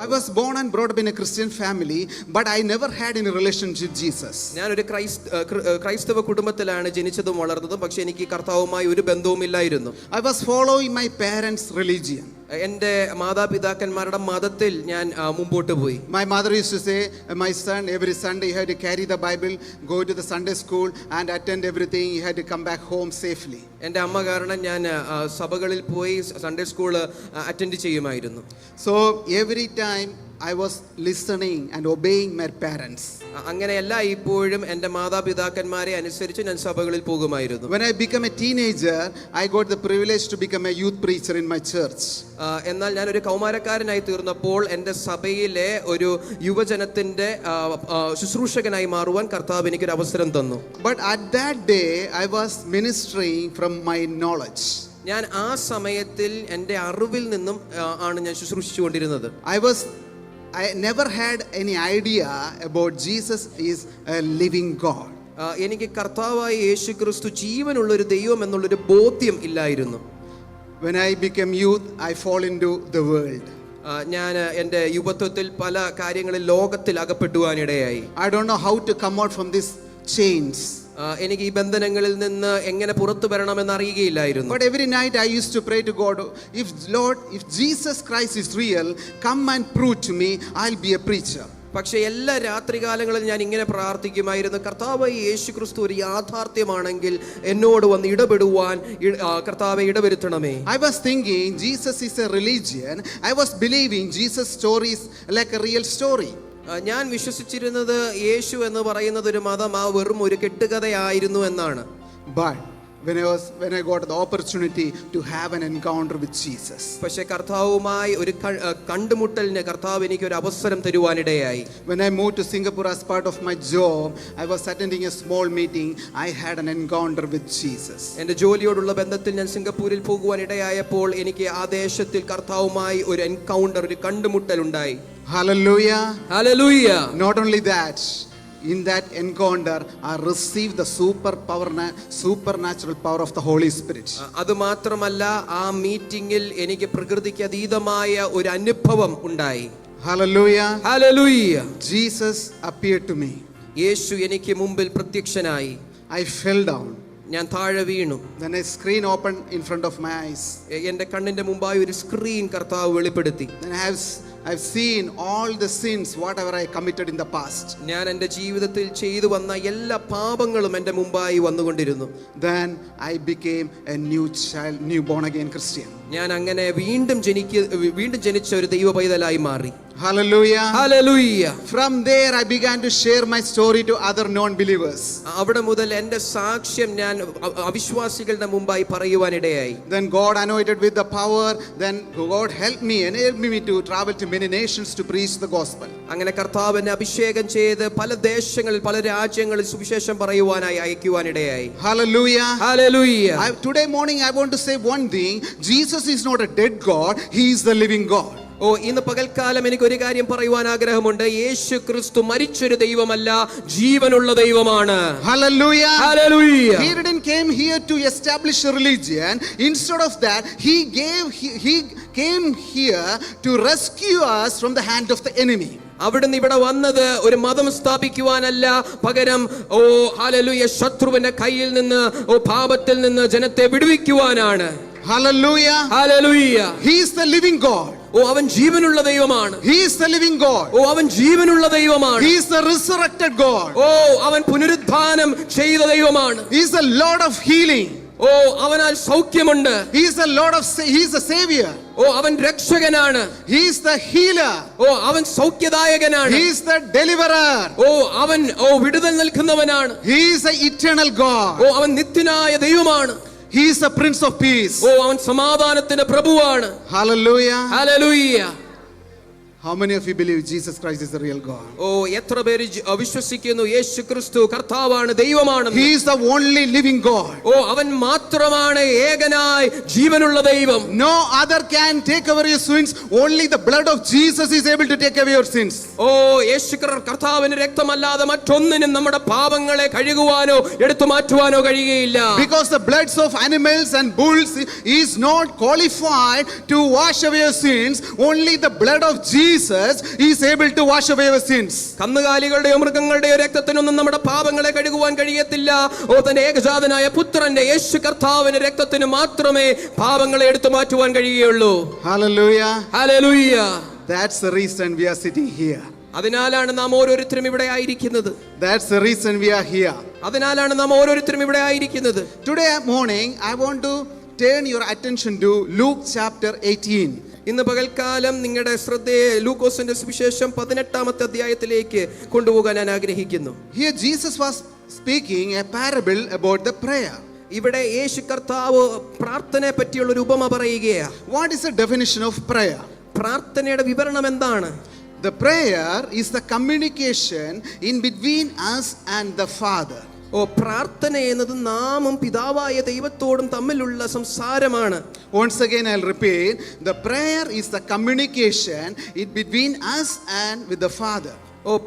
I was born and brought up in a Christian family, but I never had any relationship with Jesus. ഞാൻ ഒരു ക്രൈസ്തവ കുടുംബത്തിലാണ് ജനിച്ചതും വളർന്നതും. പക്ഷേ എനിക്ക് കർത്താവുമായി ഒരു ബന്ധവുമില്ലായിരുന്നു. I was following my parents' religion. എൻ്റെ മാതാപിതാക്കന്മാരുടെ മതത്തിൽ ഞാൻ മുമ്പോട്ട് പോയി. My mother used to say, my son, every Sunday you had to carry the Bible, go to the Sunday school and attend everything. You had to come back home safely. എൻ്റെ അമ്മ കാരണം ഞാൻ സഭകളിൽ പോയി സൺഡേ സ്കൂൾ അറ്റൻഡ് ചെയ്യുമായിരുന്നു. So every time I was listening and obeying my parents. അങ്ങനെയല്ല, ഇപ്പോഴും എൻ്റെ മാതാപിതാക്കന്മാരെ അനുസരിച്ച് ഞാൻ സഭകളിൽ പോകുമായിരുന്നു. When I became a teenager, I got the privilege to become a youth preacher in my church. എന്നാൽ ഞാൻ ഒരു കൗമാരക്കാരനായി തീർന്നപ്പോൾ എൻ്റെ സഭയിലെ ഒരു യുവജനത്തിൻ്റെ ശുശ്രൂഷകനായി മാറുവാൻ കർത്താവ് എനിക്കൊരു അവസരം തന്നു. But at that day, I was ministering from my knowledge. ഞാൻ ആ സമയത്തിൽ എൻ്റെ അറിവിൽ നിന്നും ആണ് ഞാൻ ശുശ്രൂഷിച്ചുകൊണ്ടിരുന്നത്. I never had any idea about Jesus is a living God. എനിക്ക് കർത്താവായ യേശു ക്രിസ്തു ജീവനുള്ളൊരു ദൈവം എന്നുള്ളൊരു ബോധ്യം ഇല്ലായിരുന്നു. When I became youth, I fall into the world. ഞാൻ എൻ്റെ യുവത്വത്തിൽ പല കാര്യങ്ങളിൽ ലോകത്തിൽ അകപ്പെടുവാനിടയായി. I don't know how to come out from these chains. എനിക്ക് ഈ ബന്ധനങ്ങളിൽ നിന്ന് എങ്ങനെ പുറത്തു വരണമെന്ന് അറിയുകയില്ലായിരുന്നു. But every night I used to pray to God, if Jesus Christ is real, come and prove to me, I'll be a preacher. പക്ഷേ എല്ലാ രാത്രികാലങ്ങളിൽ ഞാൻ ഇങ്ങനെ പ്രാർത്ഥിക്കുമായിരുന്നു, കർത്താവ് യേശു ക്രിസ്തു ഒരു യാഥാർത്ഥ്യമാണെങ്കിൽ എന്നോട് വന്ന് ഇടപെടുവാൻ കർത്താവെ ഇടവരുത്തണമേ. I was thinking Jesus is a religion. I was believing Jesus' story is like a real story. ഞാൻ വിശ്വസിച്ചിരുന്നത് യേശു എന്ന് പറയുന്നത് ഒരു മതം വെറും ഒരു കെട്ടുകഥയായിരുന്നു എന്നാണ്. But when I got the opportunity to have an encounter with Jesus, പക്ഷേ കർത്താവുമായി ഒരു കണ്ടുമുട്ടലിന് കർത്താവ് എനിക്ക് ഒരു അവസരം തരുവാനിടയായി. When I moved to Singapore as part of my job, I was attending a small meeting. I had an encounter with Jesus. എൻ്റെ ജോലിയോടുള്ള ബന്ധത്തിൽ ഞാൻ സിംഗപ്പൂരിൽ പോകുവാൻ ഇടയായപ്പോൾ എനിക്ക് ആ ദേശത്തിൽ കർത്താവുമായി ഒരു എൻകൗണ്ടർ, ഒരു കണ്ടുമുട്ടൽ ഉണ്ടായി. Hallelujah. Hallelujah. Not only that, in that encounter I received the supernatural power of the Holy Spirit. അത് മാത്രമല്ല, ആ മീറ്റിംഗിൽ എനിക്ക് പ്രകൃതിക്ക് അതീതമായ ഒരു അനുഭവം ഉണ്ടായി. Hallelujah. Hallelujah. Jesus appeared to me. യേശു എനിക്ക് മുമ്പിൽ പ്രത്യക്ഷനായി. I fell down. ഞാൻ താഴെ വീണു. Then a screen opened in front of my eyes. എൻ്റെ കണ്ണിന്റെ മുമ്പായി ഒരു സ്ക്രീൻ കർത്താവ് വെളിപ്പെടുത്തി. Then I've seen all the sins whatever I committed in the past. ഞാൻ എൻ്റെ ജീവിതത്തിൽ ചെയ്തു വന്ന എല്ലാ പാപങ്ങളും എൻ്റെ മുമ്പായി വന്നുകൊണ്ടിരുന്നു. Then I became a new born again Christian. ഞാൻ അങ്ങനെ വീണ്ടും ജനിച്ച ഒരു ദൈവ പൈതലായി മാറി. Hallelujah. Hallelujah. From there I began to share my story to other non-believers. അവിടെ മുതൽ എൻ്റെ സാക്ഷ്യം ഞാൻ അവിശ്വാസികളുടെ മുമ്പായി പറയുവാനിടയായി. Then God anointed with the power. Then God enabled me to travel to many nations to preach the gospel. അങ്ങനെ കർത്താവ് എന്നെ അഭിഷേകം ചെയ്ത് പല ദേശങ്ങളിൽ, പല രാജ്യങ്ങളിൽ സുവിശേഷം പറയുവാനായി അയക്കുവാനിടയായി. Hallelujah. Hallelujah. Today morning I want to say one thing. Jesus is not a dead God. He is the living God. ഇന്ന് പകൽക്കാലം എനിക്ക് ഒരു കാര്യം പറയുവാൻ ആഗ്രഹമുണ്ട്. യേശു ക്രിസ്തു മരിച്ചൊരു ദൈവമല്ല, ജീവനുള്ള ദൈവമാണ്. Hallelujah. Hallelujah. He didn't came here to establish a religion. Instead of that, he came here to rescue us from the hand of the enemy. അവിടുന്ന് ഇവിടെ വന്നത് ഒരു മതം സ്ഥാപിക്കുവാനല്ല, പകരം ഹല്ലേലൂയ, ശത്രുവിന്റെ കയ്യിൽ നിന്ന്, പാപത്തിൽ നിന്ന് ജനത്തെ വിടുവിക്കുവാനാണ്. Hallelujah. Hallelujah. He is the living God. അവൻ ജീവനുള്ള ദൈവമാണ്. He is the living God. അവൻ ജീവനുള്ള ദൈവമാണ്. He is the resurrected God. അവൻ പുനരുത്ഥാനം ചെയ്ത ദൈവമാണ്. He is the Lord of healing. അവനാൽ സൗഖ്യമുണ്ട്. He is the Lord of he is the savior. അവൻ രക്ഷകനാണ്. He is the healer. അവൻ സൗഖ്യദായകനാണ്. He is the deliverer. അവൻ വിടുതൽ നൽകുന്നവനാണ്. He is the eternal God. അവൻ നിത്യനായ ദൈവമാണ്. He is the Prince of Peace. അവൻ സമാധാനത്തിന്റെ പ്രഭുവാണ്. Hallelujah. Hallelujah. How many of you believe Jesus Christ is the real God? എത്ര പേര് വിശ്വസിക്കുന്നു യേശു ക്രിസ്തു കർത്താവാണ്, ദൈവമാണ്? He is the only living God. അവൻ മാത്രമാണ് ഏകനായി ജീവനുള്ള ദൈവം. No other can take away your sins. Only the blood of Jesus is able to take away your sins. യേശു കർത്താവിന്റെ രക്തമല്ലാതെ മറ്റൊന്നിനും നമ്മുടെ പാപങ്ങളെ കഴുകുവാനോ എടുത്തു മാറ്റുവാനോ കഴിയുകയില്ല. Because the bloods of animals and bulls is not qualified to wash away your sins. Only the blood of Jesus Jesus is able to wash away our sins. കന്നുകാലികളുടെയോ മൃഗങ്ങളുടെയോ രക്തത്തിനൊന്നും നമ്മുടെ പാപങ്ങളെ കഴുകുവാൻ കഴിയത്തില്ല. തന്റെ ഏകജാതനായ പുത്രന്റെ യേശു കർത്താവിന്റെ രക്തത്തിന് മാത്രമേ പാപങ്ങളെ എടുത്തു മാറ്റുവാൻ കഴിയുകയുള്ളൂ. Hallelujah. Hallelujah. That's the reason we are sitting here. അതിനാലാണ് നാം ഓരോരുത്തരും ഇവിടെ ആയിരിക്കുന്നത്. That's the reason we are here. അതിനാലാണ് നാം ഓരോരുത്തരും ഇവിടെ ആയിരിക്കുന്നത്. Today morning, I want to turn your attention to Luke chapter 18. ഇന്ന് പകൽക്കാലം നിങ്ങളുടെ ശ്രദ്ധയെ ലൂക്കോസിന്റെ സുവിശേഷം 18-ാമത്തെ അധ്യായത്തിലേക്ക് കൊണ്ടുപോകാൻ ഞാൻ ആഗ്രഹിക്കുന്നു. Here Jesus was speaking a parable about the prayer. ഇവിടെ യേശു കർത്താവ് പ്രാർത്ഥനയെ പറ്റിയുള്ള ഒരു ഉപമ പറയുകയാണ്. What is the definition of prayer? പ്രാർത്ഥനയുടെ വിവരണം എന്താണ്? The prayer is the communication in between us and the Father. പ്രാർത്ഥന എന്നത് നാമും പിതാവായ ദൈവത്തോടും തമ്മിലുള്ള സംസാരമാണ്. Once again I'll repeat, the prayer is the communication in between us and with the Father.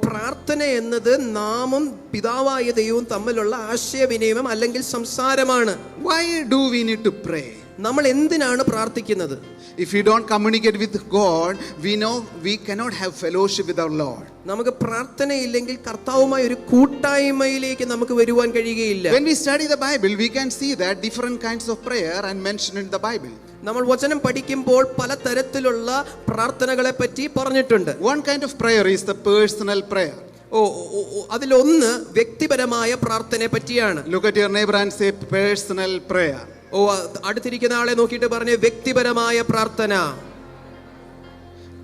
പ്രാർത്ഥന എന്നത് നാമും പിതാവായ ദൈവവും തമ്മിലുള്ള ആശയവിനിമയം അല്ലെങ്കിൽ സംസാരമാണ്. Why do we need to pray? നമ്മൾ എന്തിനാണ് പ്രാർത്ഥിക്കുന്നത്? If we don't communicate with God, we know we cannot have fellowship with our Lord. നമുക്ക് പ്രാർത്ഥനയില്ലെങ്കിൽ കർത്താവുമായി ഒരു കൂട്ടായ്മയിലേക്ക് നമുക്ക് വരുവാൻ കഴിയുകയില്ല. When we study the Bible, we can see that different kinds of prayer are mentioned in the Bible. നമ്മൾ വചനം പഠിക്കുമ്പോൾ പല തരത്തിലുള്ള പ്രാർത്ഥനകളെ പറ്റി പറഞ്ഞിട്ടുണ്ട്. One kind of prayer is the personal prayer. അതിലൊന്ന് വ്യക്തിപരമായ പ്രാർത്ഥനയെ പറ്റിയാണ്. Look at your neighbor and say personal prayer. അടുത്തിരിക്കുന്ന ആളെ നോക്കിയിട്ട് പറഞ്ഞ് വ്യക്തിപരമായ പ്രാർത്ഥന.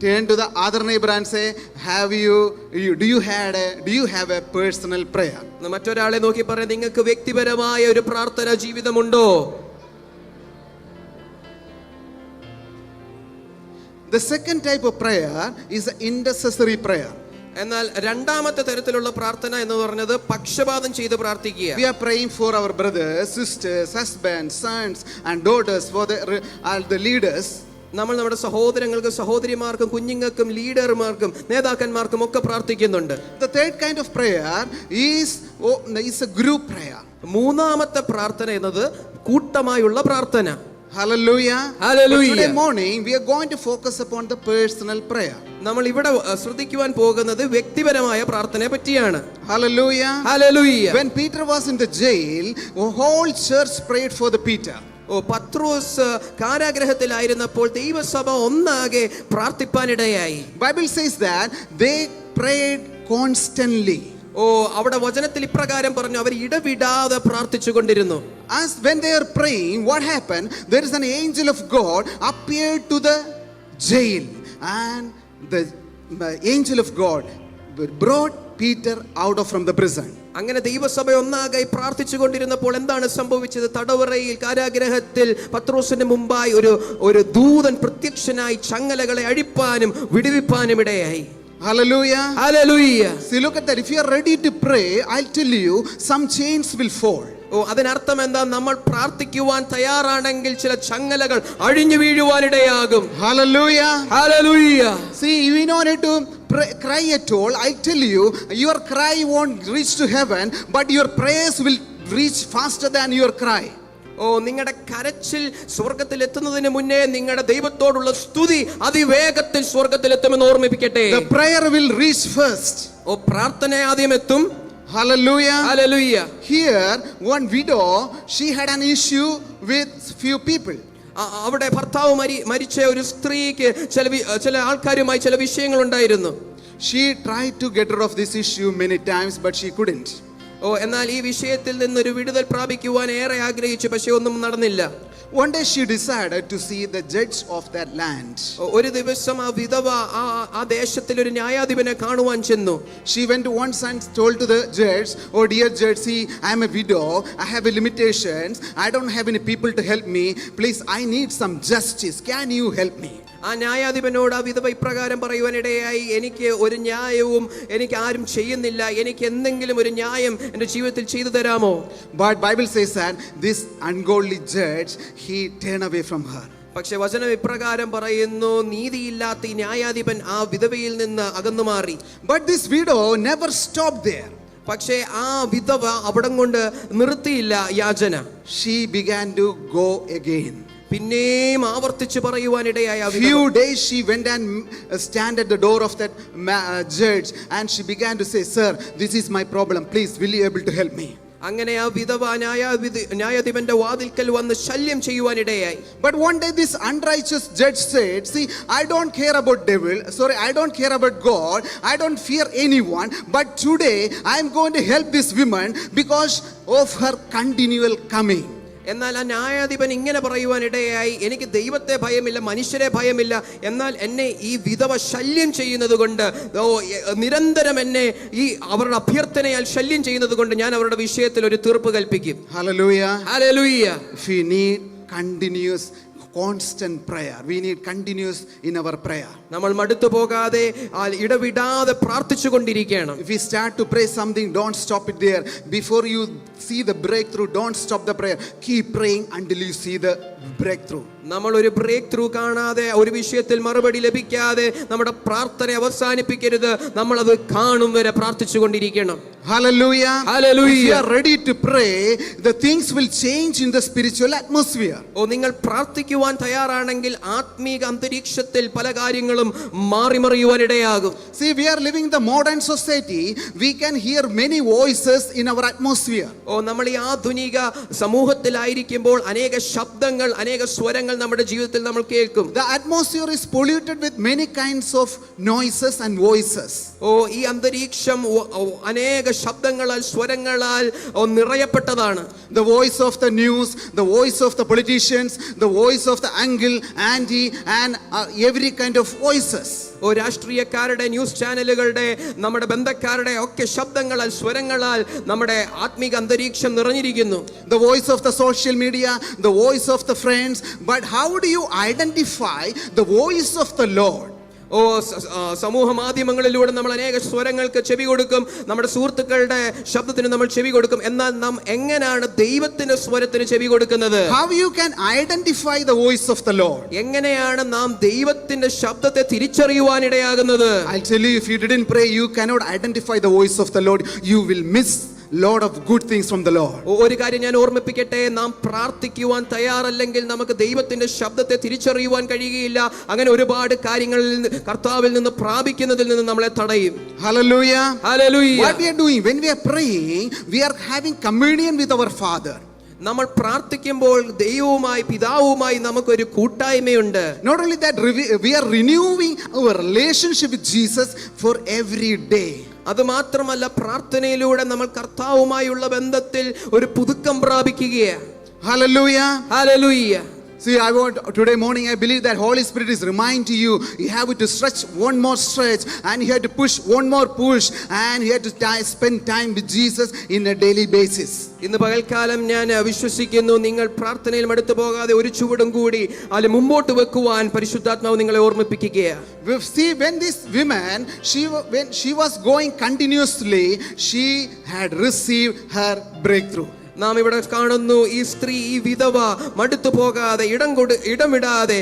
Turn to the other neighbor and say, do you have a personal prayer? മറ്റൊരാളെ നോക്കി പറഞ്ഞ് നിങ്ങൾക്ക് വ്യക്തിപരമായ ഒരു പ്രാർത്ഥന ജീവിതമുണ്ടോ? The second type of prayer is the intercessory prayer. എന്നാൽ രണ്ടാമത്തെ തരത്തിലുള്ള പ്രാർത്ഥന എന്ന് പറഞ്ഞത് പക്ഷപാതം ചെയ്ത് പ്രാർത്ഥിക്കുക. We are praying for our brothers, sisters, husbands, sons and daughters, for the leaders. നമ്മൾ നമ്മുടെ സഹോദരങ്ങൾക്കും സഹോദരിമാർക്കും കുഞ്ഞുങ്ങൾക്കും ലീഡർമാർക്കും നേതാക്കന്മാർക്കും ഒക്കെ പ്രാർത്ഥിക്കുന്നുണ്ട്. The third kind of prayer is a group prayer. മൂന്നാമത്തെ പ്രാർത്ഥന എന്നത് കൂട്ടമായുള്ള പ്രാർത്ഥന. Hallelujah. Hallelujah. Today morning we are going to focus upon the personal prayer. നമ്മൾ ഇവിടെ ശ്രദ്ധിക്കുവാൻ പോകുന്നത് വ്യക്തിപരമായ പ്രാർത്ഥനയെ പറ്റിയാണ്. Hallelujah. Hallelujah. When Peter was in the jail, the whole church prayed for the Peter. പത്രോസ് കാരാഗ്രഹത്തിലായിരുന്നപ്പോൾ ദൈവസഭ ഒന്നാകെ പ്രാർത്ഥിപ്പാനിടയായി. Bible says that they prayed constantly. അവിടെ വചനത്തിൽ ഇപ്രകാരം പറഞ്ഞു, അവർ ഇടവിടാതെ പ്രാർത്ഥിച്ചു കൊണ്ടിരുന്നു. As when they are praying, what happened? There is an angel of God appeared to the jail, and the angel of God brought Peter out from the prison. അങ്ങനെ ദൈവസഭ ഒന്നാകെ പ്രാർത്ഥിച്ചു കൊണ്ടിരുന്നപ്പോൾ എന്താണ് സംഭവിച്ചത്? തടവറയിൽ കാരാഗ്രഹത്തിൽ പത്രോസിന്റെ മുമ്പായി ഒരു ദൂതൻ പ്രത്യക്ഷനായി ചങ്ങലകളെ അഴിപ്പാനും വിടുവിപ്പാനും ഇടയായി. Hallelujah. Hallelujah. See, look at that. If you are ready to pray, I'll tell you some chains will fall. അതിനർത്ഥം എന്താ? നമ്മൾ പ്രാർത്ഥിക്കുവാൻ തയ്യാറാണെങ്കിൽ ചില ചങ്ങലകൾ അഴിഞ്ഞു വീഴുവാനിടയാകും. Hallelujah. Hallelujah. See, you don't need to cry at all. I tell you, your cry won't reach to heaven, but your prayers will reach faster than your cry. നിങ്ങളുടെ കരച്ചിൽ സ്വർഗത്തിൽ എത്തുന്നതിന് മുന്നേ നിങ്ങളുടെ ദൈവത്തോടുള്ള സ്തുതി അതിവേഗത്തിൽ സ്വർഗത്തിൽ എത്തുമെന്ന് ഓർമ്മിപ്പിക്കട്ടെ. The prayer will reach first. പ്രാർത്ഥന ആദ്യം എത്തും. Hallelujah. Hallelujah. Here, one widow, she had an issue with few people. അവിടെ ഭർത്താവ് മരിച്ച ഒരു സ്ത്രീക്ക് ചില ആൾക്കാരുമായി ചില വിഷയങ്ങൾ ഉണ്ടായിരുന്നു. She tried to get rid of this issue many times, but she couldn't. എന്നാൽ ഈ വിഷയത്തിൽ നിന്നൊരു വിടുതൽ പ്രാപിക്കുവാൻ ഏറെ ആഗ്രഹിച്ചു, പക്ഷെ ഒന്നും നടന്നില്ല. One day she decided to see the judge of that land. ഒരു ദിവസം ആ വിധവ ആ ദേശത്തിൽ ഒരു ന്യായാധിപനെ കാണുവാൻ ചെന്നു. She went once and told to the judge, "Oh dear judge, see, I am a widow. I have limitations. I don't have any people to help me. Please, I need some justice. Can you help me?" ആ ന്യായാധിപനോട് ആ വിധവ ഇപ്രകാരം പറയുവാനിടയായി, എനിക്ക് ഒരു ന്യായവും എനിക്ക് ആരും ചെയ്യുന്നില്ല, എനിക്ക് എന്തെങ്കിലും ഒരു ന്യായം എൻ്റെ ജീവിതത്തിൽ ചെയ്തു തരാമോ? But Bible says that this ungodly judge, he turned away from her. പക്ഷെ വചനം ഇപ്രകാരം പറയുന്നു, നീതിയില്ലാത്ത ഈ ന്യായാധിപൻ ആ വിധവയിൽ നിന്ന് അകന്നു മാറി. But this widow never stopped there. പക്ഷേ ആ വിധവ അവിടം കൊണ്ട് നിർത്തിയില്ല യാചന. She began to go again. പിന്നെയും ആവർത്തിച്ച് പറയുവാനിടയായ ആ വിധവ. Few days she went and stand at the door of that judge, and she began to say, "Sir, this is my problem. Please, will you able to help me?" അങ്ങനെ ആ വിധവ ന്യായാധിപന്റെ വാതിൽക്കൽ വന്ന് ശല്യം ചെയ്യുവാനിടയായി. But one day this unrighteous judge said, "See, I don't care about devil. Sorry, I don't care about God. I don't fear anyone. But today I am going to help this woman because of her continual coming." എന്നാൽ ആ ന്യായാധിപൻ ഇങ്ങനെ പറയുവാനിടയായി, എനിക്ക് ദൈവത്തെ ഭയമില്ല, മനുഷ്യരെ ഭയമില്ല, എന്നാൽ എന്നെ ഈ വിധവ ശല്യം ചെയ്യുന്നത് കൊണ്ട്, നിരന്തരം എന്നെ ഈ അവരുടെ അഭ്യർത്ഥനയാൽ ശല്യം ചെയ്യുന്നത് കൊണ്ട് ഞാൻ അവരുടെ വിഷയത്തിൽ ഒരു തീർപ്പ് കൽപ്പിക്കും. Hallelujah. Hallelujah. If we need continuous constant prayer, we need continuous in our prayer. നമ്മൾ മടുത്തു പോകാതെ ഇടവിടാതെ പ്രാർത്ഥിച്ചു കൊണ്ടിരിക്കണം. If we start to pray something, don't stop it there. Before you see the breakthrough, don't stop the prayer. Keep praying until you see the breakthrough. നമ്മൾ ഒരു break through കാണാതെ, ഒരു വിഷയത്തിൽ മറുപടി ലഭിക്കാതെ നമ്മുടെ പ്രാർത്ഥന അവസാനിപ്പിക്കരുത്. നമ്മൾ അത് കാണും വരെ പ്രാർത്ഥിച്ചു കൊണ്ടിരിക്കണം. Hallelujah. Hallelujah. If you are ready to pray, the things will change in the spiritual atmosphere. നിങ്ങൾ പ്രാർത്ഥിക്കുവാൻ തയ്യാറാണെങ്കിൽ ആത്മീക അന്തരീക്ഷത്തിൽ പല കാര്യങ്ങളും മാറിമറിയുവാനിടയാകും. See, we are living in the modern society. We can hear many voices in our atmosphere. നമ്മൾ ഈ ആധുനിക സമൂഹത്തിലായിരിക്കുമ്പോൾ അനേക ശബ്ദങ്ങൾ, അനേക സ്വരങ്ങൾ നമ്മുടെ ജീവിതത്തിൽ നമ്മൾ കേൾക്കും. The atmosphere is polluted with many kinds of noises and voices. ഈ അന്തരീക്ഷം അനേക ശബ്ദങ്ങളാൽ, സ്വരങ്ങളാൽ നിറയപ്പെട്ടതാണ്. The voice of the news, the voice of the politicians, the voice of the angle, anti, and every kind of voices. രാഷ്ട്രീയക്കാരുടെ, news ചാനലുകളുടെ, നമ്മുടെ ബന്ധക്കാരുടെ ഒക്കെ ശബ്ദങ്ങളാൽ, സ്വരങ്ങളാൽ നമ്മുടെ ആത്മീക അന്തരീക്ഷം നിറഞ്ഞിരിക്കുന്നു. The voice of the social media, the voice of the friends. But how do you identify the voice of the Lord? സമൂഹ മാധ്യമങ്ങളിലൂടെ നമ്മൾ അനേക സ്വരങ്ങൾക്ക് ചെവി കൊടുക്കും, നമ്മുടെ സുഹൃത്തുക്കളുടെ ശബ്ദത്തിന് നമ്മൾ ചെവി കൊടുക്കും. എന്നാൽ നാം എങ്ങനെയാണ് ദൈവത്തിന്റെ സ്വരത്തിന് ചെവി കൊടുക്കുന്നത്? How you can identify the voice of the Lord? എങ്ങനെയാണ് നാം ദൈവത്തിന്റെ ശബ്ദത്തെ തിരിച്ചറിയുവാനിടയാകുന്നത്? I'll tell you, if you didn't pray, you cannot identify the voice of the Lord. You will miss lot of good things from the Lord. ഒരു കാര്യം ഞാൻ ഓർമ്മിപ്പിക്കട്ടെ, നാം പ്രാർത്ഥിക്കുവാൻ തയ്യാറല്ലെങ്കിൽ നമുക്ക് ദൈവത്തിന്റെ ശബ്ദത്തെ തിരിച്ചറിയുവാൻ കഴിയുകയില്ല. അങ്ങനെ ഒരുപാട് കാര്യങ്ങൾ കർത്താവിൽ നിന്ന് പ്രാപിക്കുന്നതിൽ നിന്ന് നമ്മളെ തടയും. Hallelujah. Hallelujah. What we are doing when we are praying, we are having communion with our Father. നമ്മൾ പ്രാർത്ഥിക്കുമ്പോൾ ദൈവവുമായി, പിതാവുമായി നമുക്കൊരു കൂട്ടായ്മയുണ്ട്. Not only that, we are renewing our relationship with Jesus for every day. അത് മാത്രമല്ല, പ്രാർത്ഥനയിലൂടെ നമ്മൾ കർത്താവുമായുള്ള ബന്ധത്തിൽ ഒരു പുതുക്കം പ്രാപിക്കുകയാണ്. Hallelujah. Hallelujah. See, today morning I believe that Holy Spirit is reminding you have to stretch one more stretch, and you have to push one more push, and you have to spend time with Jesus in a daily basis. ഇന്ന് പകൽക്കാലം ഞാൻ വിശ്വസിക്കുന്നു, നിങ്ങൾ പ്രാർത്ഥനയിൽ മടുത്തു പോകാതെ ഒരു ചുവടും കൂടി അതിൽ മുമ്പോട്ട് വെക്കുവാൻ പരിശുദ്ധാത്മാവ് നിങ്ങളെ ഓർമ്മിപ്പിക്കുകയാണ്. See, when this woman, when she was going continuously, she had received her breakthrough. നാം ഇവിടെ കാണുന്നു, ഈ സ്ത്രീ, ഈ വിധവ മടുത്തു പോകാതെ, ഇടമിടാതെ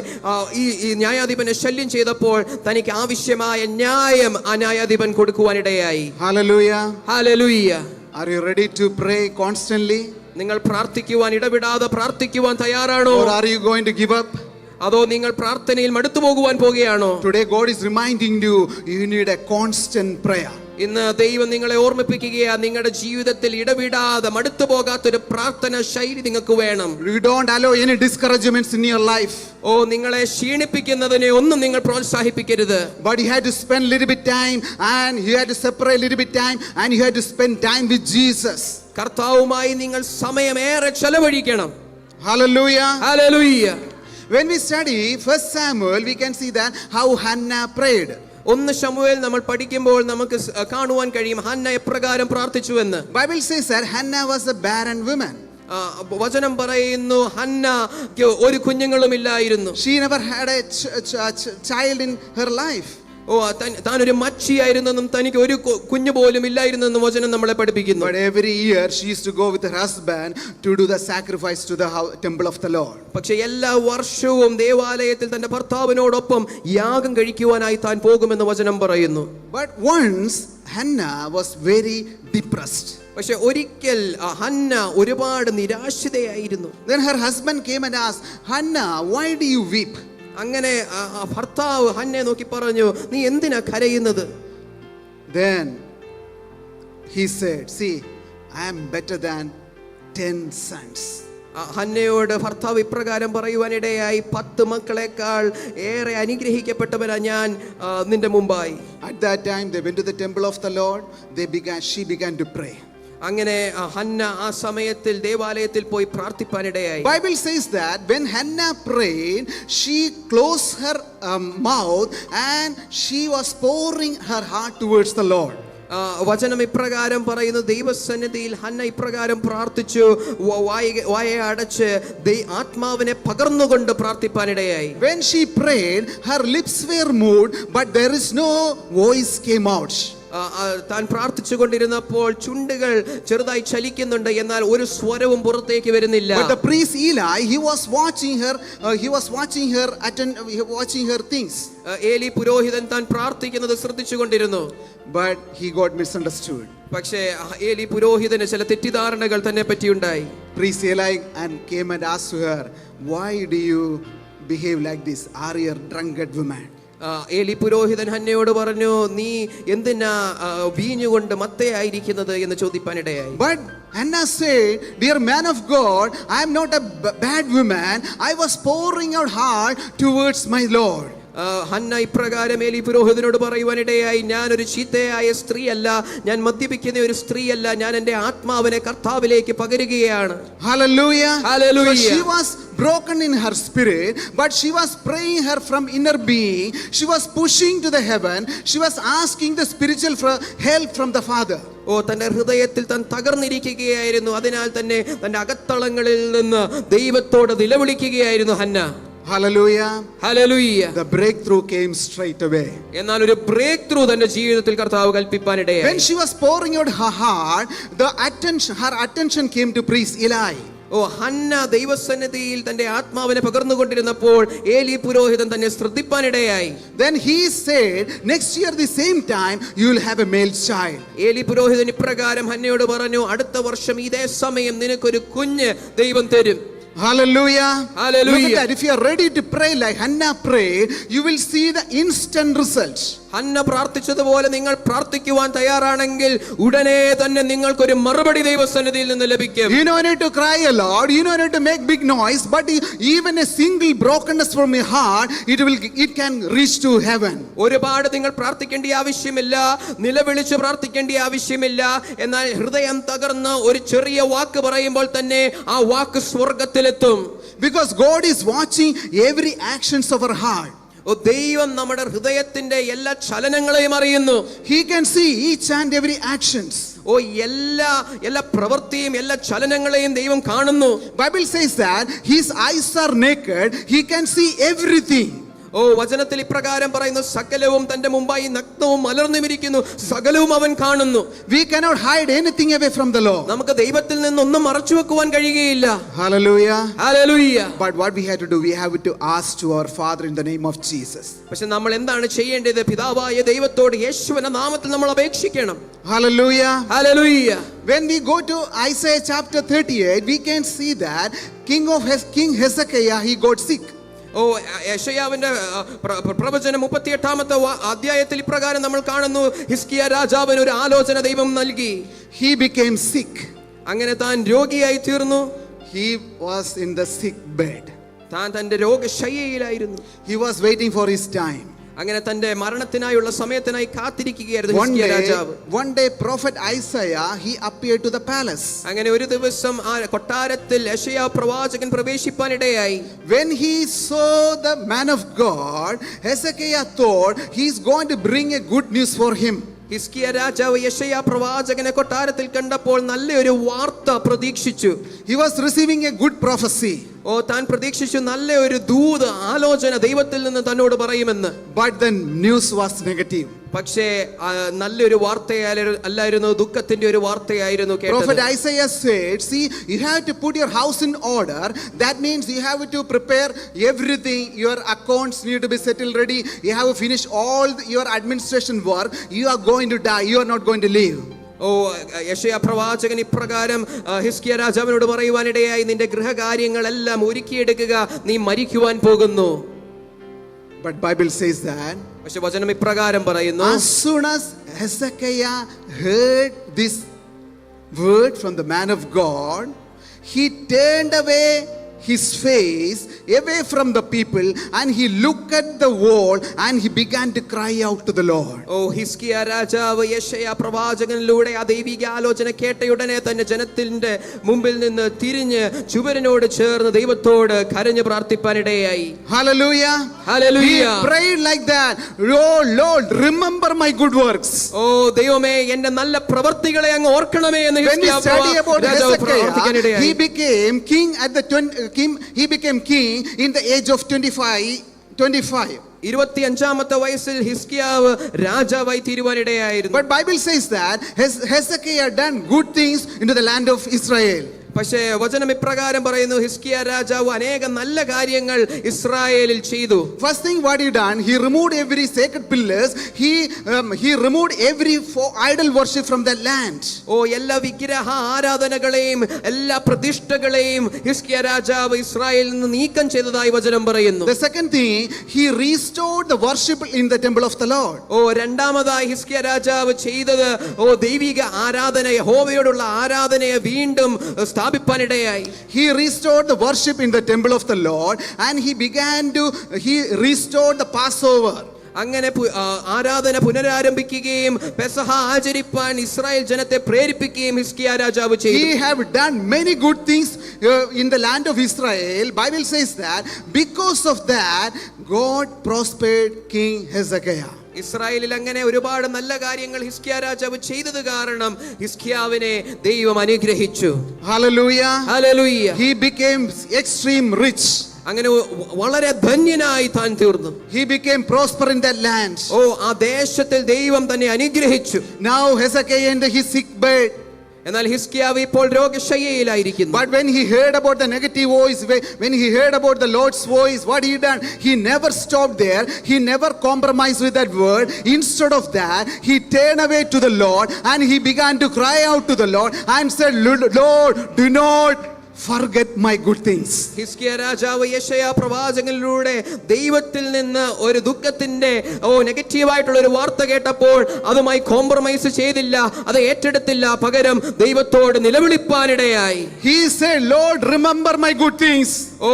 ഈ ന്യായാധിപനെ ശല്യം ചെയ്തപ്പോൾ തനിക്ക് ആവശ്യമായ ന്യായം ആ ന്യായാധിപൻ കൊടുക്കുവാനിടയായി. Hallelujah. Hallelujah. Are you ready to pray constantly? നിങ്ങൾ പ്രാർത്ഥിക്കുവാൻ, ഇടവിടാതെ പ്രാർത്ഥിക്കുവാൻ തയ്യാറാണോ? Or are you going to give up? അതോ നിങ്ങൾ പ്രാർത്ഥനയിൽ മടുത്തു പോകുവാൻ പോകുകയാണോ? Today God is reminding you, you need a constant prayer. ഇന്ന് ദൈവം നിങ്ങളെ ഓർമ്മിപ്പിക്കുകയാണ്, നിങ്ങളുടെ ജീവിതത്തിൽ ഇടവിടാതെ മടുത്തു പോകാത്തൊരു പ്രാർത്ഥന ശൈലി നിങ്ങൾക്ക് വേണം. You don't allow any discouragements in your life. നിങ്ങളെ ക്ഷീണിപ്പിക്കുന്നതിനെ ഒന്നും നിങ്ങൾ പ്രോത്സാഹിപ്പിക്കരുത്. But you had to spend little bit time, and you had to separate little bit time, and you had to spend time with Jesus. കർത്താവുമായി നിങ്ങൾ സമയമേറെ ചെലവഴിക്കണം. Hallelujah. Hallelujah. When we study 1 Samuel, we can see that how Hannah prayed. 1 ശമൂവേൽ നമ്മൾ പഠിക്കുമ്പോൾ നമുക്ക് കാണുവാൻ കഴിയും Hannah എപ്രകാരം പ്രാർത്ഥിച്ചുവെന്ന്. Bible says that Hannah was a barren woman. വചനം പറയുന്നു, ഹന്നയ്ക്ക് ഒരു കുഞ്ഞുങ്ങളും ഇല്ലായിരുന്നു. She never had a child in her life. താൻ ഒരു മച്ചിയായിരുന്നെന്നും തനിക്ക് ഒരു കുഞ്ഞു പോലും ഇല്ലായിരുന്നെന്നും വചനം നമ്മളെ പഠിപ്പിക്കുന്നു. But every year she used to go with her husband to do the sacrifice to the temple of the Lord. പക്ഷേ എല്ലാ വർഷവും ദേവാലയത്തിൽ തന്റെ ഭർത്താവിനോടൊപ്പം യാഗം കഴിക്കുവാനായി താൻ പോകുമെന്ന് വചനം പറയുന്നു. But once Hannah was very depressed. പക്ഷെ ഒരിക്കൽ ഹന്ന ഒരുപാട് നിരാശിതയായിരുന്നു. Then her husband came and asked, Hannah, why do you weep? അങ്ങനെ ഭർത്താവ് ഹന്നെ നോക്കി പറഞ്ഞു, നീ എന്തിനാ കരയുന്നത്? Then he said, see, I am better than 10 sons. ഹന്നയോട് ഭർത്താവ് ഇപ്രകാരം പറയുവാനിടയായി, 10 മക്കളെക്കാൾ ഏറെ അനുഗ്രഹിക്കപ്പെട്ടവനാ ഞാൻ നിന്റെ മുമ്പായി. At that time they went to the temple of the Lord. She began to pray. അങ്ങനെ ഹന്ന ആ സമയത്തിൽ ദേവാലയത്തിൽ പോയി പ്രാർത്ഥിപ്പാനിടയായി. Bible says that when Hannah prayed, she closed her mouth and she was pouring her heart towards the Lord. വചനം ഇപ്രകാരം പറയുന്നു, ദൈവസന്നിധിയിൽ Hannah ഇപ്രകാരം പ്രാർത്ഥിച്ചു, വായ അടച്ച് ആത്മാവിനെ പകർന്നുകൊണ്ട് പ്രാർത്ഥിപ്പാനിടയായി. When she prayed, her lips were moved, but there is no voice came out. താൻ പ്രാർത്ഥിച്ചു കൊണ്ടിരുന്നപ്പോൾ ചുണ്ടുകൾ ചെറുതായി ചലിക്കുന്നുണ്ട്, എന്നാൽ ഒരു സ്വരവും പുറത്തേക്ക് വരുന്നില്ല. But the priest Eli, he was watching her things. ഏലി പുരോഹിതൻ താൻ പ്രാർത്ഥിക്കുന്നത് ശ്രദ്ധിച്ചു കൊണ്ടിരുന്നു. But he got misunderstood. പക്ഷേ ഏലി പുരോഹിതന് ചില തെറ്റിദ്ധാരണകൾ തന്നെ പറ്റിയുണ്ടായി. Priest Eli and came and asked to her, why do you behave like this? Are you a drunkard woman? ഏലി പുരോഹിതൻ ഹന്നയോട് പറഞ്ഞു, നീ എന്തിനാ വീഞ്ഞുകൊണ്ട് മത്തയായിരിക്കുന്നത് എന്ന് ചോദിപ്പാനിടയായി. But Hannah said, dear man of God, I am not a bad woman. I was pouring out heart towards my Lord. Hannah ഇപ്രകാരം Eli പുരോഹിതനോട് പറയുവാനിടയായി, ഞാൻ ഒരു ചീത്തയായ സ്ത്രീയല്ല, ഞാൻ മദ്യപിക്കുന്ന ഒരു സ്ത്രീയല്ല, ഞാൻ എൻ്റെ ആത്മാവിനെ കർത്താവിലേക്ക് പകരുകയാണ്. Hallelujah. Hallelujah. So she was broken in her spirit, but she was praying her from inner being. She was pushing to the heaven. She was asking the spiritual help from the Father. തന്റെ ഹൃദയത്തിൽ താൻ തകർന്നിരിക്കുകയായിരുന്നു. അതിനാൽ തന്നെ തന്റെ അകത്തളങ്ങളിൽ നിന്ന് ദൈവത്തോട് നിലവിളിക്കുകയായിരുന്നു Hannah. Hallelujah. Hallelujah. The breakthrough came straight away. എന്നാൽ ഒരു ബ്രേക്ക് ത്രൂ തന്റെ ജീവിതത്തിൽ കർത്താവ് കൽപ്പിപ്പാനിടയായി. When she was pouring out her heart, her attention came to priest Eli. Hannah ദൈവസന്നിധിയിൽ തന്റെ ആത്മാവിനെ പകർന്നുകൊണ്ടിരുന്നപ്പോൾ ഏലി പുരോഹിതൻ തന്നെ ശ്രദ്ധിപ്പാനിടയായി. Then he said, next year the same time you will have a male child. ഏലി പുരോഹിതൻ ഇപ്രകാരം ഹന്നയോട് പറഞ്ഞു, അടുത്ത വർഷം ഇതേ സമയം നിനക്കൊരു കുഞ്ഞ് ദൈവം തരും. Hallelujah. Hallelujah. Look at that. If you are ready to pray like Hannah prayed, you will see the instant results. Hannah പ്രാർത്ഥിച്ചതുപോലെ നിങ്ങൾ പ്രാർത്ഥിക്കുവാൻ തയ്യാറാണെങ്കിൽ ഉടനെ തന്നെ നിങ്ങൾക്കൊരു മറുപടി ദൈവസന്നിധിയിൽ നിന്ന് ലഭിക്കും. You don't need to cry a lot, you don't need to make big noise, but even a single brokenness from your heart, it can reach to heaven. ഒരുപാട് നിങ്ങൾ പ്രാർത്ഥിക്കേണ്ട ആവശ്യമില്ല, നിലവിളിച്ച് പ്രാർത്ഥിക്കേണ്ട ആവശ്യമില്ല. എന്നാൽ ഹൃദയം തകർന്ന് ഒരു ചെറിയ വാക്ക് പറയുമ്പോൾ തന്നെ ആ വാക്ക് സ്വർഗ്ഗത്തിലെത്തും. Because God is watching every actions of our heart. ദൈവം നമ്മുടെ ഹൃദയത്തിന്റെ എല്ലാ ചലനങ്ങളെയും അറിയുന്നു. He can see each and every actions. എല്ലാ പ്രവൃത്തിയും എല്ലാ ചലനങ്ങളെയും ദൈവം കാണുന്നു. Bible says that his eyes are naked, he can see everything. വചനത്തിൽ ഇപ്രകാരം പറയുന്നു, സകലവും തന്റെ മുമ്പായി നഗ്നവും മലർന്നുമിരിക്കുന്നു, സകലവും അവൻ കാണുന്നു. We cannot hide anything away from the Lord. നമുക്ക് ദൈവത്തിൽ നിന്നൊന്നും മറച്ചു വെക്കുവാൻ കഴിയുകയില്ല. Hallelujah. Hallelujah. But what we have to do, we have to ask to our Father in the name of Jesus. പക്ഷെ നമ്മൾ എന്താണ് ചെയ്യേണ്ടത്? പിതാവായ ദൈവത്തോട് യേശുവിന്റെ നാമത്തിൽ നമ്മൾ അപേക്ഷിക്കണം. Hallelujah. Hallelujah. When we go to Isaiah chapter 38, we can see that King Hezekiah, he got sick. യെശയ്യാവിന്റെ പ്രവചനം 38-ാമത്തെ അധ്യായത്തിൽ ഇപ്രകാരം നമ്മൾ കാണുന്നു, ഹിസ്കിയ രാജാവിന് ഒരു ആലോചന ദൈവം നൽകി. He became sick. അങ്ങനെ താൻ രോഗിയായി തീർന്നു. He was in the sick bed. താൻ തന്റെ രോഗശയ്യയിലായിരുന്നു. He was waiting for his time. അങ്ങനെ തന്റെ മരണത്തിനായുള്ള സമയത്തിനായി കാത്തിരിക്കുകയായിരുന്നു ഹിസ്കിയ രാജാവ്. One day prophet Isaiah, he appeared to the palace. അങ്ങനെ ഒരു ദിവസം ആ കൊട്ടാരത്തിൽ യെശയ്യാ പ്രവാചകൻ പ്രവേശിപ്പാനിടയായി. When he saw the man of God, Hezekiah thought he is going to bring a good news for him. ഹിസ്കിയ രാജാവ് യെശയ്യാ പ്രവാചകനെ കൊട്ടാരത്തിൽ കണ്ടപ്പോൾ നല്ലൊരു വാർത്ത പ്രതീക്ഷിച്ചു. He was receiving a good prophecy. ഓ താൻ പ്രതീക്ഷിച്ചു നല്ല ഒരു ദൂത് ആലോചന ദൈവത്തിൽ നിന്ന് തന്നോട് പറയുമെന്ന്. But the news was negative. പക്ഷേ നല്ലൊരു വാർത്തയല്ലായിരുന്നു, ദുഃഖത്തിന്റെ ഒരു വാർത്തയായിരുന്നു കേട്ടത്. Prophet Isaiah said, see, you have to put your house in order. That means you have to prepare everything. Your accounts need to be settled ready. You have to finish all your administration work. You are going to die. You are not going to live. ഓ യെശയ്യാ പ്രവാചകൻ ഇപ്രകാരം ഹിസ്കിയ രാജാവിനോട് പറയുവാനിടയായി, നിന്റെ ഗൃഹകാര്യങ്ങളെല്ലാം ഒരുക്കിയെടുക്കുക, നീ മരിക്കുവാൻ പോകുന്നു. But Bible says that പക്ഷെ വചനം ഇപ്രകാരം പറയുന്നു, as soon as Hezekiah heard this word from the man of God, he turned away his face away from the people and he looked at the wall and he began to cry out to the Lord. ഓ ഹിസ്കിയ രാജാവ് യെശയ്യാ പ്രവാചകനിലൂടെ ആ ദൈവിക ആലോചന കേട്ടയുടനെ തന്നെ ജനത്തിന്റെ മുമ്പിൽ നിന്ന് തിരിഞ്ഞ് ചുവരിനോട് ചേർന്ന് ദൈവത്തോട് കരഞ്ഞു പ്രാർത്ഥിപ്പാനിടയായി. Hallelujah. Hallelujah. He prayed like that. Oh Lord, remember my good works. ഓ ദൈവമേ എന്റെ നല്ല പ്രവൃത്തികളെ അങ്ങ് ഓർക്കണമേ എന്ന് When we ഹിസ്കിയ study about രാജാവ് പ്രാർത്ഥിക്കാനിടയായി. Hezekiah, he became king at the he became king in the age of 25. 25 വയസ്സിൽ ഹിസ്കിയാവ് രാജാവായി തീരുവാനിടയായിരുന്നു. But Bible says that Hezekiah done good things into the land of Israel. പക്ഷേ വചനം ഇപ്രകാരം പറയുന്നു, ഹിസ്കിയ രാജാവ് അനേക നല്ല കാര്യങ്ങൾ ഇസ്രായേലിൽ ചെയ്തു. First thing what he done, he removed every sacred pillars. He removed every idol worship from the land. ഓ എല്ലാ വിഗ്രഹ ആരാധനകളെയും എല്ലാ പ്രതിഷ്ഠകളെയും ഹിസ്കിയ രാജാവ് ഇസ്രായേലിൽ നിന്ന് നീക്കം ചെയ്തതായി വചനം പറയുന്നു. The second thing, he restored the worship in the temple of the Lord. ഓ രണ്ടാമതായി ഹിസ്കിയ രാജാവ് ചെയ്തത് ഓ ദൈവിക ആരാധന, യഹോവയോടുള്ള ആരാധനയെ വീണ്ടും He restored the worship in the temple of the Lord and he restored the Passover. അങ്ങനെ ആരാധന പുനരാരംഭിക്കുകയും പെസഹ ആചരിപ്പാൻ ഇസ്രായേൽ ജനത്തെ പ്രേരിപ്പിക്കുകയും ഹിസ്കിയ രാജാവ് ചെയ്തു. He have done many good things in the land of Israel. Bible says that because of that God prospered King Hezekiah. ഇസ്രായേലിൽ അങ്ങനെ ഒരുപാട് നല്ല കാര്യങ്ങൾ ഹിസ്കിയ രാജാവ് ചെയ്തത് കാരണം ഹിസ്കിയാവിനെ ദൈവം അനുഗ്രഹിച്ചു. Hallelujah. Hallelujah. He became extreme rich. അങ്ങനെ വളരെ ധന്യനായി താൻ തീർന്നു. He became prosper in that land. ഓ ആ ദേശത്തിൽ ദൈവം തന്നെ അനുഗ്രഹിച്ചു. Now Hezekiah and his sick bed. എന്നാൽ ഹിസ്കിയാവ് ഇപ്പോൾ രോഗശയ്യയിലായിരിക്കുന്നു. But when he heard about the negative voice, when he heard about the Lord's voice, what he done? He never stopped there. He never compromised with that word. Instead of that, he turned away to the Lord and he began to cry out to the Lord and said, Lord, do not forget my good things. ഹിസ്കിയ രാജാവ് യെശയ്യാ പ്രവാചകനിലൂടെ ദൈവത്തിൽ നിന്ന് ഒരു ദുഃഖത്തിന്റെ നെഗറ്റീവായിട്ടുള്ള ഒരു വാർത്ത കേട്ടപ്പോൾ അതുമായി കോംപ്രമൈസ് ചെയ്തില്ല, അത് ഏറ്റെടുത്തില്ല, പകരം ദൈവത്തോട് നിലവിളിപ്പാനിടയായി. He said, Lord, remember my good things. ഓ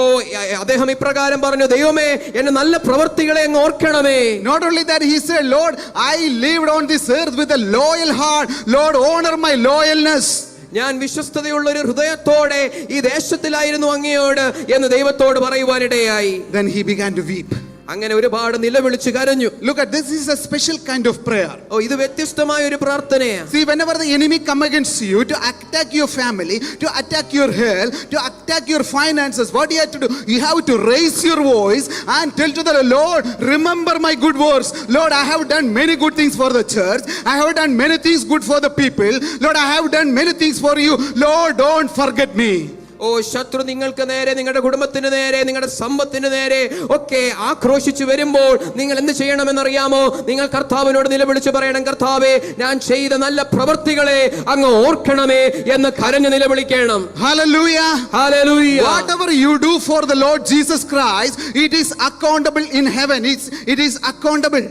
അദ്ദേഹം ഇപ്രകാരം പറഞ്ഞു, ദൈവമേ എന്റെ നല്ല പ്രവൃത്തികളെ അങ്ങ് ഓർക്കണമേ. Not only that, he said, Lord, I lived on this earth with a loyal heart. Lord, honor my loyalness. ഞാൻ വിശ്വസ്തതയുള്ള ഒരു ഹൃദയത്തോടെ ഈ ദേശത്തിലായിരുന്നു അങ്ങയോട് എന്ന് ദൈവത്തോട് പറയുവാനിടയായി. Then he began to weep. അങ്ങനെ ഒരുപാട് നിലവിളിച്ചു കരഞ്ഞു. Look at this, is a special kind of prayer. ഓ ഇത് വ്യത്യസ്തമായ ഒരു പ്രാർത്ഥനയാണ്. See, whenever the enemy come against you to attack your family, to attack your health, to attack your finances, what you have to do? You have to raise your voice and tell to the Lord, remember my good works. Lord, I have done many good things for the church. I have done many things good for the people. Lord, I have done many things for you. Lord, don't forget me. ഓ ശത്രു നിങ്ങൾക്ക് നേരെ, നിങ്ങളുടെ കുടുംബത്തിന് നേരെ, നിങ്ങളുടെ സമ്പത്തിന് നേരെ ഒക്കെ ആക്രോശിച്ചു വരുമ്പോൾ നിങ്ങൾ എന്ത് ചെയ്യണമെന്നറിയാമോ? നിങ്ങൾ കർത്താവിനോട് നിലവിളിച്ച് പറയണം, കർത്താവേ ഞാൻ ചെയ്ത നല്ല പ്രവൃത്തികളെ അങ്ങ് ഓർക്കണമേ എന്ന് കരഞ്ഞു നിലവിളിക്കണം. Hallelujah. Hallelujah. Whatever you do for the Lord Jesus Christ, it is accountable in heaven. It is accountable.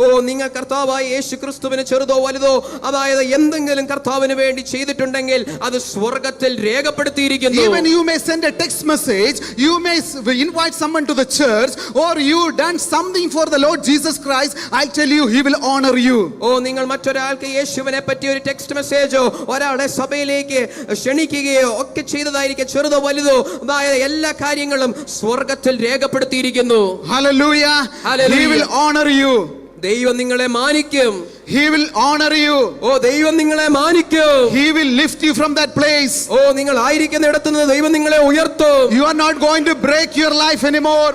ഓ നിങ്ങൾ കർത്താവായ യേശു ക്രിസ്തുവിന് ചെറുതോ വലുതോ അതായത് എന്തെങ്കിലും കർത്താവിന് വേണ്ടി ചെയ്തിട്ടുണ്ടെങ്കിൽ അത് സ്വർഗ്ഗത്തിൽ രേഖപ്പെടുത്തിയിരിക്കുന്നു. Even you may send a text message, you may invite someone to the church, or you done something for the Lord Jesus Christ, I'll tell you, he will honor you. ഓ നിങ്ങൾ മറ്റൊരാൾക്ക് യേശുവിനെ പറ്റി ഒരു ടെക്സ്റ്റ് മെസ്സേജോ ഒരാളെ സഭയിലേക്ക് ക്ഷണിക്കുകയോ ഒക്കെ ചെയ്തതായിരിക്കും, ചെറുതോ വലുതോ അതായത് എല്ലാ കാര്യങ്ങളും സ്വർഗ്ഗത്തിൽ രേഖപ്പെടുത്തിയിരിക്കുന്നു. Hallelujah. He will honor you. ദൈവം നിങ്ങളെ മാനിക്കും. He will honor you. ഓ ദൈവം നിങ്ങളെ മാനിക്കും. He will lift you from that place. ഓ നിങ്ങൾ ആയിരിക്കുന്ന ഇടത്ത് നിന്ന് ദൈവം നിങ്ങളെ ഉയർത്തും. You are not going to break your life anymore.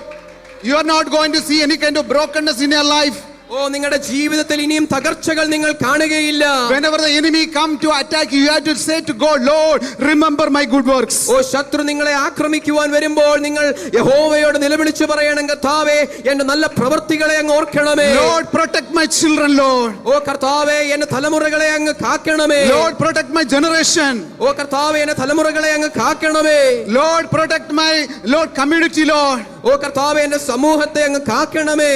You are not going to see any kind of brokenness in your life. ഓ നിങ്ങളുടെ ജീവിതത്തിൽ ഇനിയും തകർച്ചകൾ നിങ്ങൾ കാണുകയില്ല. Whenever the enemy come to attack you, you have to say to God, Lord, remember my good works. ഓ ശത്രു നിങ്ങളെ ആക്രമിക്കുവാൻ വരുമ്പോൾ നിങ്ങൾ യഹോവയോട് നിലവിളിച്ചു പറയണം, കർത്താവേ എന്റെ നല്ല പ്രവൃത്തികളെ അങ്ങ് ഓർക്കണമേ. Lord, protect my children, Lord. ഓ കർത്താവേ എന്റെ തലമുറകളെ അങ്ങ് കാക്കണമേ. Lord, protect my generation. ഓ കർത്താവേ എന്റെ തലമുറകളെ അങ്ങ് കാക്കണമേ. Lord, protect my community, Lord. ഓ കർത്താവേ എന്റെ സമൂഹത്തെ അങ്ങ് കാക്കണമേ.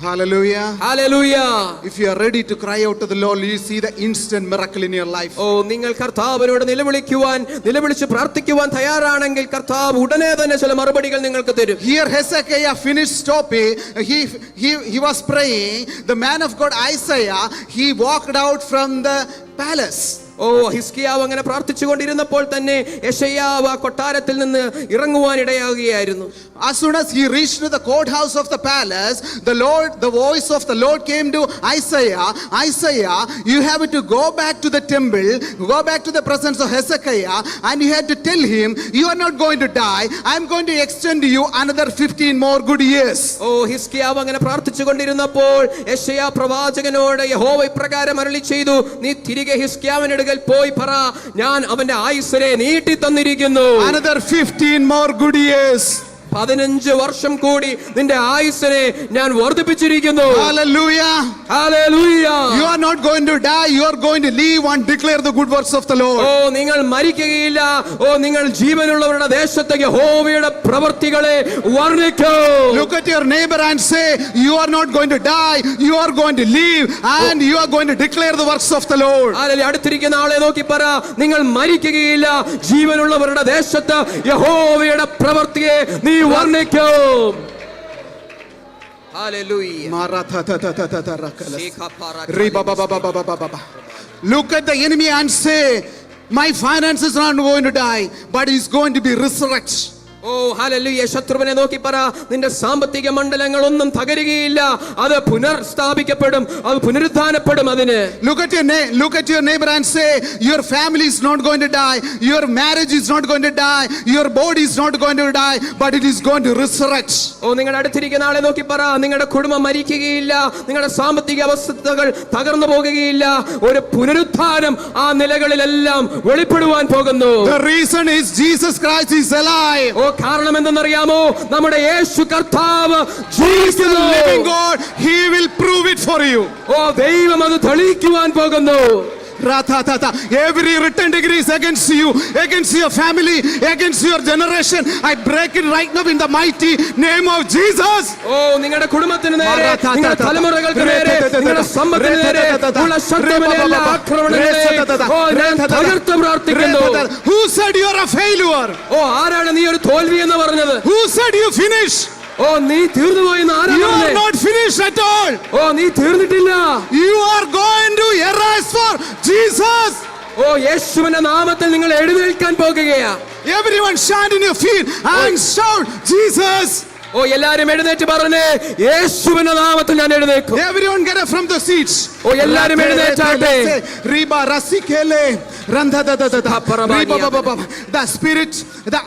Hallelujah. Hallelujah. If you are ready to cry out to the Lord, you see the instant miracle in your life. ഓ നിങ്ങൾ കർത്താവിനോട് നിലവിളിച്ച് പ്രാർത്ഥിക്കുവാൻ തയ്യാറാണെങ്കിൽ കർത്താവ് ഉടനെ തന്നെ ചില മറുപടികൾ നിങ്ങൾക്ക് തരും. Here Hezekiah finished stopping. He was praying. The man of God Isaiah, he walked out from the palace. ഓ ഹിസ്കിയാവ് അങ്ങനെ പ്രാർത്ഥിച്ചുകൊണ്ടിരുന്നപ്പോൾ തന്നെ യെശയ്യാവ് ആ കൊട്ടാരത്തിൽ നിന്ന് ഇറങ്ങുവാൻ ഇടയാകുകയായിരുന്നു. As soon as he reached to the courthouse of the palace, the voice of the Lord came to Isaiah. Isaiah, you have to go back to the temple, go back to the presence of Hezekiah, and you had to tell him, you are not going to die. I am going to extend you another 15 more good years. ഓ ഹിസ്കിയാവ് അങ്ങനെ പ്രാർത്ഥിച്ചുകൊണ്ടിരുന്നപ്പോൾ യെശയ്യാ പ്രവാചകനോട് യഹോവ ഇപ്രകാരം അരുളി ചെയ്തു, നീ തിരികെ ഹിസ്കിയാവിന്റെ അടുക്കൽ പോയി പറ, ഞാൻ അവന്റെ ആയുസ്സിനെ നീട്ടി തന്നിരിക്കുന്നു. Another 15 more good years. 15 വർഷം കൂടി നിന്റെ ആയുസ്സിനെ ഞാൻ വർദ്ധിപ്പിച്ചിരിക്കുന്നു. Hallelujah. Hallelujah. You are not going to die. You are going to live and declare the good works of the Lord. ഓ നിങ്ങൾ മരിക്കുകയില്ല. ഓ നിങ്ങൾ ജീവനുള്ളവരുടെ ദേശത്തെ യഹോവയുടെ പ്രവൃത്തികളെ വർണ്ണിക്കും. Look at your neighbor and say, you are not going to die. You are going to live and you are going to declare the works of the Lord. അടുത്തിരിക്കുന്ന ആളെ നോക്കി പറ, നിങ്ങൾ മരിക്കുകയില്ല. ജീവനുള്ളവരുടെ ദേശത്ത് യഹോവയുടെ പ്രവൃത്തിയെ നീ വർണ്ണിക്കും. Hallelujah. Look at the enemy and say, my finances are not going to die, but he's going to be resurrected. Oh hallelujah. ശത്രുവിനെ നോക്കി പറ, നിന്റെ സാമ്പത്തിക മണ്ഡലങ്ങളൊന്നും തകരുകയില്ല, അത് പുനർസ്ഥാപിക്കപ്പെടും, അത് പുനരുദ്ധാനപ്പെടും. അതിന് look at your neighbor and say, your family is not going to die, your marriage is not going to die, your body is not going to die, but it is going to resurrect. ഓ നിങ്ങളുടെ അടുത്തിരിക്കുന്ന ആളെ നോക്കി പറ, നിങ്ങളുടെ കുടുംബം മരിക്കുകയില്ല, നിങ്ങളുടെ സാമ്പത്തിക അവസ്ഥകൾ തകർന്നു പോകുകയില്ല, ഒരു പുനരുദ്ധാനം ആ നിലകളിലെല്ലാം വെളിപ്പെടുവാൻ പോകുന്നു. The reason is Jesus Christ is alive. ഓ കാരണം എന്തെന്നറിയാമോ? നമ്മുടെ യേശു കർത്താവ് ജീവിക്കുന്നു. Living God, he will prove it for you. ഓ ദൈവം അത് തെളിയിക്കുവാൻ പോകുന്നു. Every written degree is against you, against your family, against your generation. I break it right now in the mighty name of Jesus. ഓ നിങ്ങളുടെ കുടുംബത്തിന് നേരെ, നിങ്ങളുടെ തലമുറകൾക്ക് നേരെ, നിങ്ങളുടെ സമ്പത്തിന് നേരെ ഉള്ള ശത്രുവിന്റെ എല്ലാ ആക്രമണങ്ങളെയും ഓ ഞാൻ തകർത്ത് പ്രാർത്ഥിക്കുന്നു. Who said you are a failure? ഓ ആരാണ് നീ ഒരു തോൽവി എന്ന് പറഞ്ഞത്? Who said you finish? ഓ നീ തീർന്നുപോയി എന്ന് ആരാണ് You are പറഞ്ഞത്? not finished at all. ഓ നീ തീർന്നിട്ടില്ല. You are going to arise for Jesus. ഓ യേശുവിന്റെ നാമത്തിൽ നിങ്ങൾ എഴുന്നേൽക്കാൻ പോകുകയാ. Everyone stand in your feet and shout Jesus. ഓ എല്ലാരും എഴുന്നേറ്റ് പറഞ്ഞേ, യേശുവിന്റെ നാമത്തിൽ ഞാൻ എഴുന്നേൽക്കും. Everyone get up from the seats. ഓ എല്ലാരും എഴുന്നേറ്റാട്ടെ. Riba rasikele randa da da da da. The spirit, the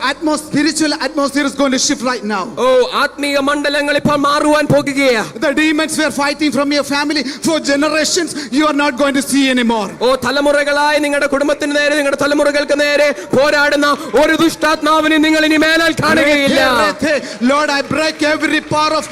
spiritual atmosphere is going to shift right now. ഓ ആത്മീയ മണ്ഡലങ്ങൾ ഇപ്പോൾ മാറുവാൻ പോകുകയാ. The demons were fighting from your family for generations. You are not going to see anymore. ഓ തലമുറകളായി നിങ്ങളുടെ കുടുംബത്തിന് നേരെ, നിങ്ങളുടെ തലമുറകൾക്ക് നേരെ പോരാടുന്ന ഒരു ദുഷ്ടാത്മാവിനെ നിങ്ങൾ ഇനി മേലാൽ കാണുകയില്ല. Lord, I break every power of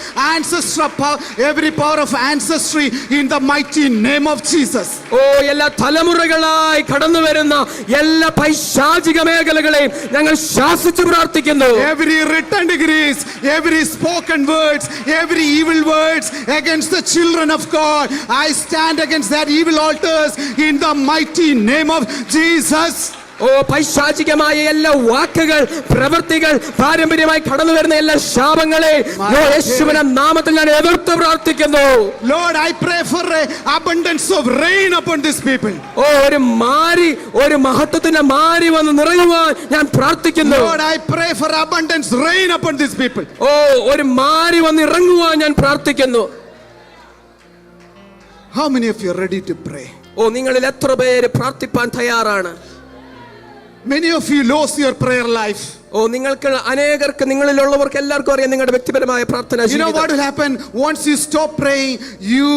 ancestry in the mighty name of Jesus. ഓ എല്ലാ തലമുറകളായി കടന്നു വരുന്ന എല്ലാ പൈശാചിക മേഖലകളെയും ഞങ്ങൾ ശാസിച്ചു പ്രാർത്ഥിക്കുന്നു. Every written degrees, every spoken words, every evil words against the children of God, I stand against that evil altars in the mighty name of Jesus. ഓ പൈശാചികമായ എല്ലാ വാക്കുകൾ, പ്രവൃത്തികൾ, പാരമ്പര്യമായി കടന്നു വരുന്ന എല്ലാ ശാപങ്ങളെ യേശുവിന്റെ നാമത്തിൽ ഞാൻ എതിർത്ത് പ്രാർത്ഥിക്കുന്നു. Lord, I pray for abundance of rain upon these people. ഓ ഒരു മഹത്വത്തിന്റെ മാരി വന്ന് നിറയുവാൻ ഞാൻ പ്രാർത്ഥിക്കുന്നു. Lord, I pray for abundance rain upon these people. ഓ ഒരു മാരി വന്ന് ഇറങ്ങുവാൻ ഞാൻ പ്രാർത്ഥിക്കുന്നു. How many of you are ready to pray? ഓ, നിങ്ങളിൽ എത്ര പേര് പ്രാർത്ഥിപ്പാൻ തയ്യാറാണ്? Many of you lost your prayer life. ഓ, നിങ്ങൾക്ക് അനേകർക്ക്, നിങ്ങളിലുള്ളവർക്ക് എല്ലാവർക്കും അറിയാം നിങ്ങളുടെ വ്യക്തിപരമായ പ്രാർത്ഥന You know ജീവിതം. what will happen once you stop praying? You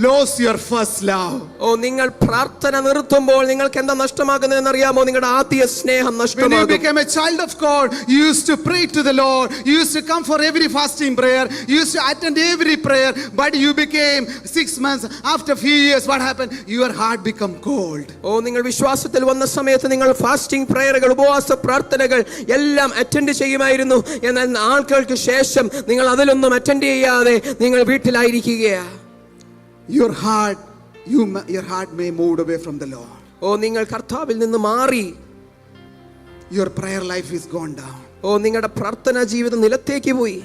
lose your first love. ഓ, നിങ്ങൾ പ്രാർത്ഥന നിർത്തുമ്പോൾ നിങ്ങൾക്ക് എന്താ നഷ്ടമാകുന്നതെന്ന് അറിയാമോ? നിങ്ങളുടെ ആദ്യ സ്നേഹം When you നഷ്ടമാകും. became a child of God, you used to pray to the Lord. You used to come for every fasting prayer. You used to attend every prayer. But you became 6 months, after few years, what happened? Your heart become cold. ഓ, നിങ്ങൾ വിശ്വാസത്തിൽ വന്ന സമയത്ത് നിങ്ങൾ fasting പ്രയറുകൾ, ഉപവാസ പ്രാർത്ഥനകൾ എല്ലാം attend ചെയ്യുമായിരുന്നു. എന്നാൽ ആൾക്കാർക്ക് ശേഷം നിങ്ങൾ അതിലൊന്നും അറ്റൻഡ് ചെയ്യാതെ നിങ്ങൾ വീട്ടിലായിരിക്കുകയാ. Your heart may move away from the Lord. ഓ, നിങ്ങൾ കർത്താവിൽ നിന്ന് മാറി. Your prayer life is gone down. ഓ, നിങ്ങളുടെ പ്രാർത്ഥനാ ജീവിതം നിലത്തേക്ക് പോയി.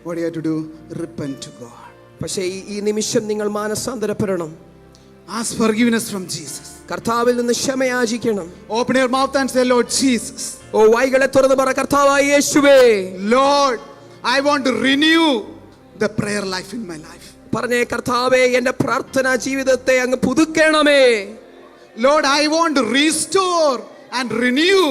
What do you have to do? Repent to God. പക്ഷേ ഈ നിമിഷം നിങ്ങൾ മാനസാന്തരപ്പെടണം. Ask forgiveness from Jesus. കർത്താവിൽ നിന്ന് ക്ഷമയാചിക്കണം. Open your mouth and say, Lord Jesus. ഓ, വായ്കളെ തുറന്ന് പറ, കർത്താവായ യേശുവേ, Lord, I want to renew the prayer life in my life. പറഞ്ഞേ, കർത്താവേ, എന്റെ പ്രാർത്ഥനാ ജീവിതത്തെ അങ്ങ് പുതുക്കണമേ. Lord, I want to restore and renew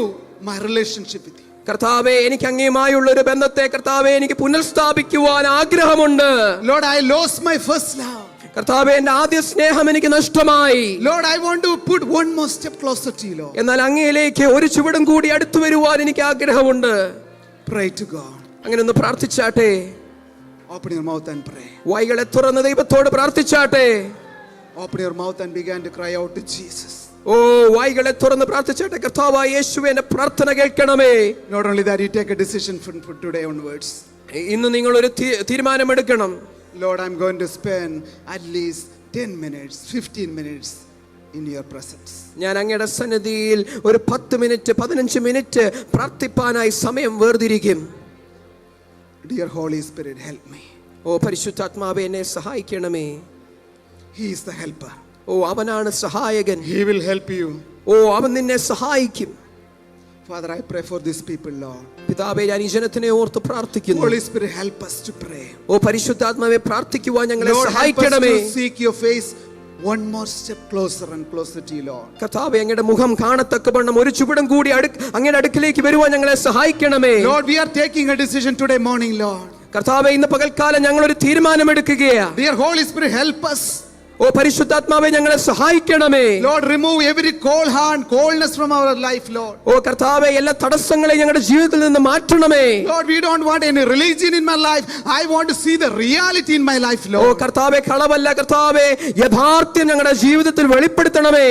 my relationship with you. കർത്താവേ, എനിക്ക് അങ്ങയുമായുള്ള ഒരു ബന്ധത്തെ കർത്താവേ എനിക്ക് പുനഃസ്ഥാപിക്കുവാൻ ആഗ്രഹമുണ്ട്. Lord, I lost my first love. കർത്താവേ, എന്റെ ആദ്യ സ്നേഹം എനിക്ക് നഷ്ടമായി. Lord, I want to put one more step closer to you, Lord. എന്നാൽ അങ്ങയിലേക്ക് ഒരു ചുവടും കൂടി അടുത്തു വരുവാൻ എനിക്ക് ആഗ്രഹമുണ്ട്. Pray to God. അങ്ങനെ ഒന്ന് പ്രാർത്ഥിച്ചാട്ടെ. Open your mouth and pray. വായ്കളെ തുറന്ന് ദൈവത്തോട് പ്രാർത്ഥിച്ചാട്ടെ. Open your mouth and begin to cry out to Jesus. ഓ, വായ്കളെ തുറന്ന് പ്രാർത്ഥിച്ചാട്ടെ. കർത്താവായ യേശുവേ, എന്റെ പ്രാർത്ഥന കേൾക്കണമേ. Not only that, you take a decision from today onwards. ഇന്ന് നിങ്ങൾ ഒരു തീരുമാനമെടുക്കണം. Lord, I'm going to spend at least 10 minutes, 15 minutes in your presence. ഞാൻ അങ്ങയുടെ സന്നിധിയിൽ ഒരു 10 മിനിറ്റ് 15 മിനിറ്റ് പ്രാർത്ഥിപ്പാനായി സമയം വേർതിരിക്കും. Dear Holy Spirit, help me. ഓ, പരിശുദ്ധാത്മാവേ, എന്നെ സഹായിക്കണമേ. He is the helper. ഓ, അവനാണ് സഹായകൻ. He will help you. ഓ, അവൻ നിന്നെ സഹായിക്കും. Father, I pray for these people, Lord. പിതാവേ, ഞാൻ ഈ ജനത്തിനെ ഓർത്ത് പ്രാർത്ഥിക്കുന്നു. Holy Spirit, help us to pray. ഓ, പരിശുദ്ധാത്മാവേ, പ്രാർത്ഥിക്കുവാൻ ഞങ്ങളെ Lord, help us സഹായിക്കണമേ. to seek your face one more step closer and closer to you, Lord. കർത്താവേ, അങ്ങയുടെ മുഖം കാണത്തക്കവണ്ണം ഒരു ചുവടും കൂടി അങ്ങയുടെ അടുക്കിലേക്ക് വരുവാൻ ഞങ്ങളെ സഹായിക്കണമേ. Lord, we are taking a decision today morning, Lord. കർത്താവേ, ഇന്ന് പകൽക്കാലം ഞങ്ങൾ ഒരു തീരുമാനമെടുക്കുകയാ. Dear Holy Spirit, help us. ഓ, പരിശുദ്ധാത്മാവേ, ഞങ്ങളെ സഹായിക്കണമേ. Lord, remove every cold heart, coldness from our life, Lord. ഓ, കർത്താവേ, എല്ലാ തടസ്സങ്ങളെയും ഞങ്ങളുടെ ജീവിതത്തിൽ നിന്ന് മാറ്റണമേ. Lord, we don't want any religion in my life. I want to see the reality in my life, oh, Lord. കർത്താവേ, കളവല്ല കർത്താവേ, യഥാർത്ഥ്യം ഞങ്ങളുടെ ജീവിതത്തിൽ വെളിപ്പെടുത്തണമേ.